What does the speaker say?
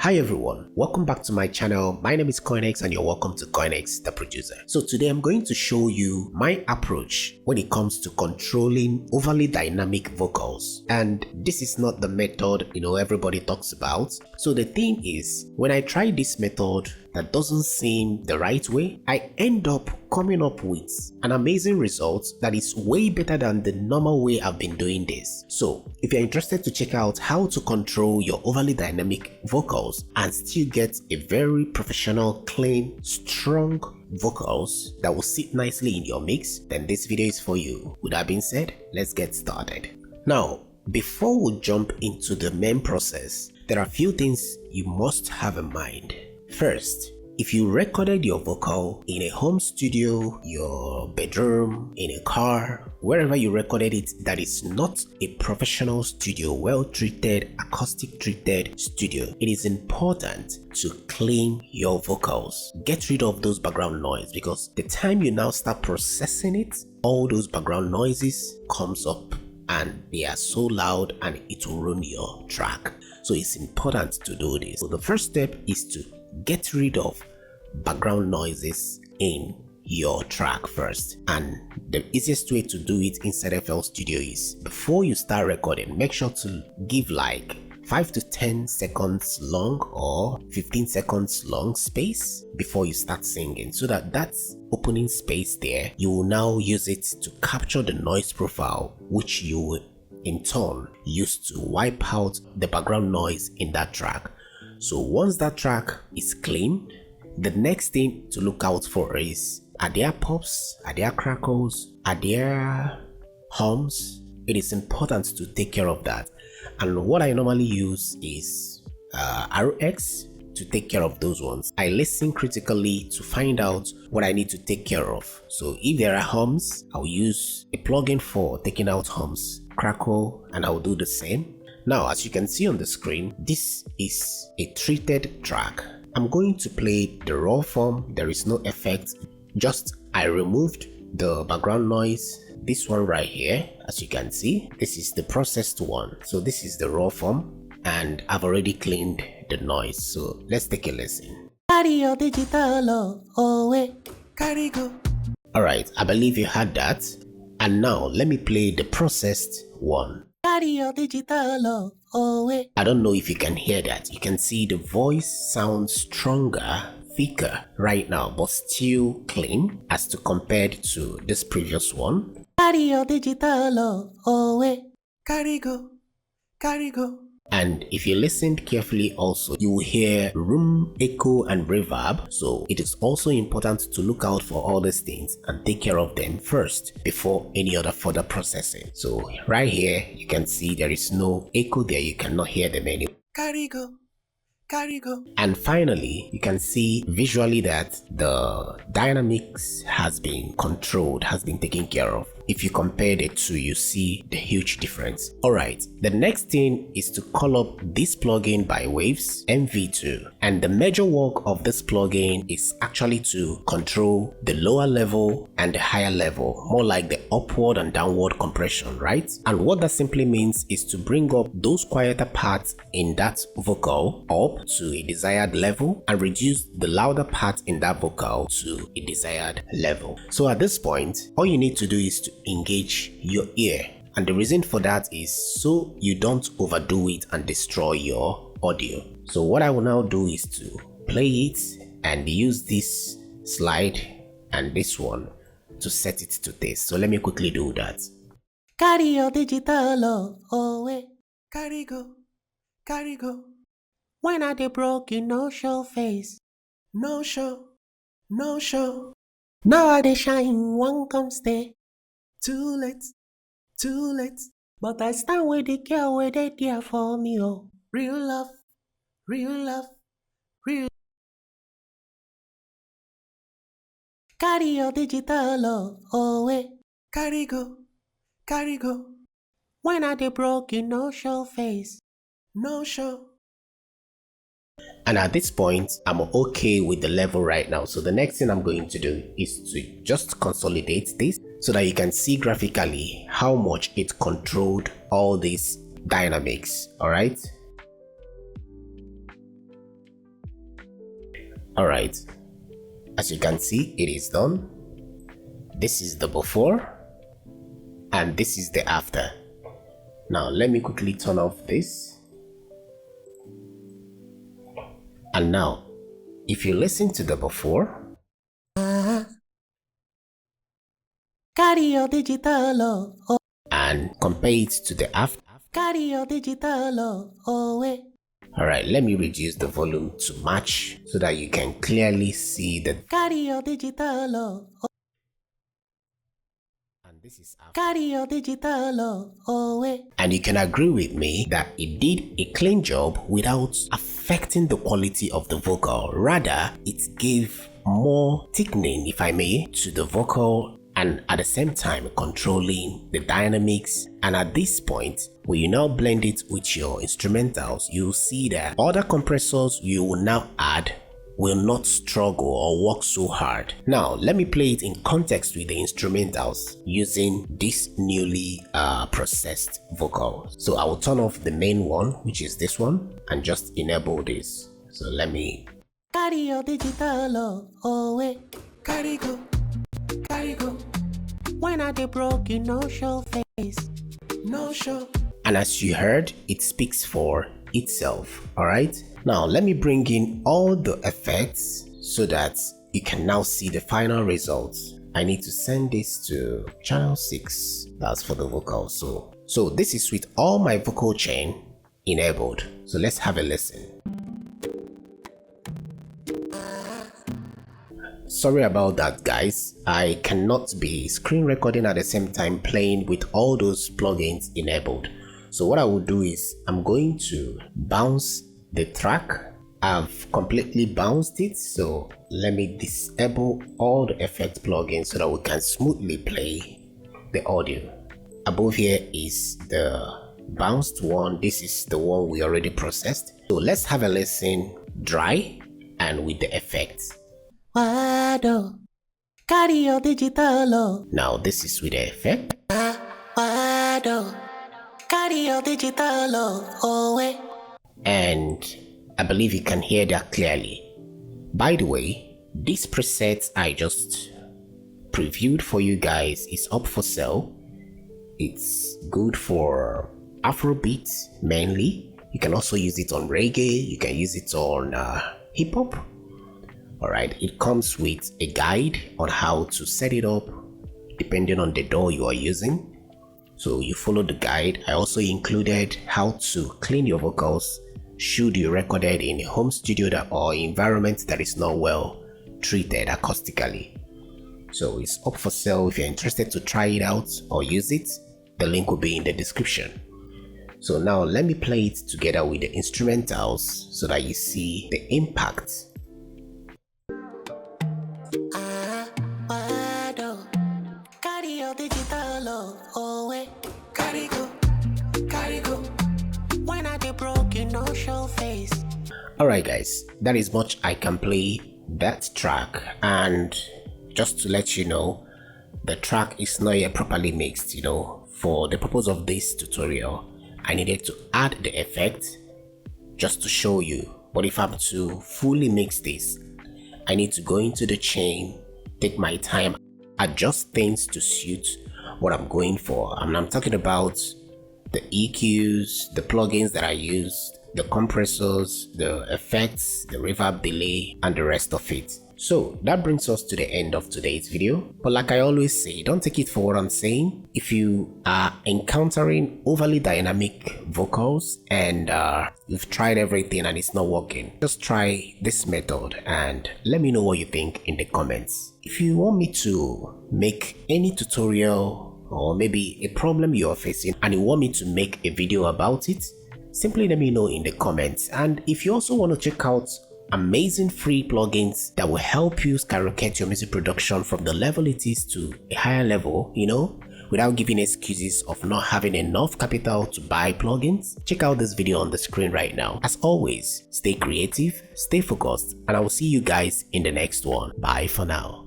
Hi everyone, welcome back to my channel. My name is Coinx and you're welcome to CoinxDaProducer. So today I'm going to show you my approach when it comes to controlling overly dynamic vocals. And this is not the method everybody talks about. So the thing is, when I try this method that doesn't seem the right way, I end up coming up with an amazing result that is way better than the normal way I've been doing this. So if you're interested to check out how to control your overly dynamic vocals and still get a very professional, clean, strong vocals that will sit nicely in your mix, then this video is for you. With that being said, let's get started. Now, before we jump into the main process, there are a few things you must have in mind. First, if you recorded your vocal in a home studio, your bedroom, in a car, wherever you recorded it that is not a professional studio, well-treated, acoustic-treated studio, it is important to clean your vocals. Get rid of those background noise, because the time you now start processing it, all those background noises comes up and they are so loud and it will ruin your track. So it's important to do this. So the first step is to get rid of background noises in your track first, and the easiest way to do it inside FL Studio is, before you start recording, make sure to give like 5 to 10 seconds long or 15 seconds long space before you start singing, so that opening space there, you will now use it to capture the noise profile, which you will in turn use to wipe out the background noise in that track. So once that track is clean, the next thing to look out for is, are there pops, are there crackles, are there hums? It is important to take care of that. And what I normally use is RX to take care of those ones. I listen critically to find out what I need to take care of. So if there are hums, I'll use a plugin for taking out hums, crackle, and I'll do the same. Now, as you can see on the screen, this is a treated track. I'm going to play the raw form. There is no effect, just I removed the background noise. This one right here, as you can see, this is the processed one. So this is the raw form and I've already cleaned the noise. So let's take a listen. Alright, I believe you had that. And now let me play the processed one. I don't know if you can hear that. You can see the voice sounds stronger, thicker right now, but still clean as to compared to this previous one. And if you listened carefully also, you will hear room, echo and reverb. So it is also important to look out for all these things and take care of them first before any other further processing. So right here, you can see there is no echo there. You cannot hear them anymore. And finally, you can see visually that the dynamics has been controlled, has been taken care of. If you compare the two, you see the huge difference. Alright, the next thing is to call up this plugin by Waves MV2. And the major work of this plugin is actually to control the lower level and the higher level, more like the upward and downward compression, right? And what that simply means is to bring up those quieter parts in that vocal up to a desired level and reduce the louder part in that vocal to a desired level. So at this point, all you need to do is to engage your ear, and the reason for that is so you don't overdo it and destroy your audio. So what I will now do is to play it and use this slide and this one to set it to this. So let me quickly do that. When are they broken? No show face. No show. No show. Now are they shine? One come stay. Too late. Too late. But I stand with the girl where they there for me. Oh, real love. Real love. Real. Carry your digital love away. Carry go. Carry go. When are they broken? No show face. No show. And at this point, I'm okay with the level right now. So the next thing I'm going to do is to just consolidate this so that you can see graphically how much it controlled all these dynamics. All right. Alright, as you can see, it is done. This is the before and this is the after. Now let me quickly turn off this. And now if you listen to the before, carry your digital and compare it to the after, carry your digital away. Alright, let me reduce the volume to match so that you can clearly see the carry your digital. And this is after. Carry your digital away. And you can agree with me that it did a clean job without affecting the quality of the vocal. Rather, it gave more thickening, if I may, to the vocal, and at the same time controlling the dynamics. And at this point, when you now blend it with your instrumentals, you'll see that other compressors you will now add will not struggle or work so hard. Now let me play it in context with the instrumentals using this newly processed vocal. So I will turn off the main one, which is this one, and just enable this. So let me carry your digital away, carry go. When I dey broke, you no show face, no show. And as you heard, it speaks for itself. Alright, now let me bring in all the effects so that you can now see the final results. I need to send this to channel 6. That's for the vocal. So this is with all my vocal chain enabled. So let's have a listen. Sorry about that, guys. I cannot be screen recording at the same time playing with all those plugins enabled. So what I will do is I'm going to bounce the track. I've completely bounced it, so let me disable all the effect plugins so that we can smoothly play the audio. Above here is the bounced one. This is the one we already processed. So let's have a listen dry and with the effects. Wado, carry your digital. Now this is with the effect. Wado, carry your digital away. And I believe you can hear that clearly. By the way, this preset I just previewed for you guys is up for sale. It's good for Afrobeat mainly. You can also use it on reggae. You can use it on hip hop. Alright, it comes with a guide on how to set it up depending on the DAW you are using. So you follow the guide. I also included how to clean your vocals should you record it in a home studio or environment that is not well treated acoustically. So it's up for sale. If you're interested to try it out or use it, the link will be in the description. So now let me play it together with the instrumentals so that you see the impact. Alright guys, that is much I can play that track, and just to let you know, the track is not yet properly mixed. For the purpose of this tutorial, I needed to add the effect just to show you. But if I'm to fully mix this, I need to go into the chain, take my time, adjust things to suit what I'm going for. I'm talking about the EQs, the plugins that I used, the compressors, the effects, the reverb delay, and the rest of it. So that brings us to the end of today's video. But like I always say, don't take it for what I'm saying. If you are encountering overly dynamic vocals and you've tried everything and it's not working, just try this method and let me know what you think in the comments. If you want me to make any tutorial or maybe a problem you are facing and you want me to make a video about it, simply let me know in the comments. And if you also want to check out amazing free plugins that will help you skyrocket your music production from the level it is to a higher level, without giving excuses of not having enough capital to buy plugins, check out this video on the screen right now. As always, stay creative, stay focused, and I will see you guys in the next one. Bye for now.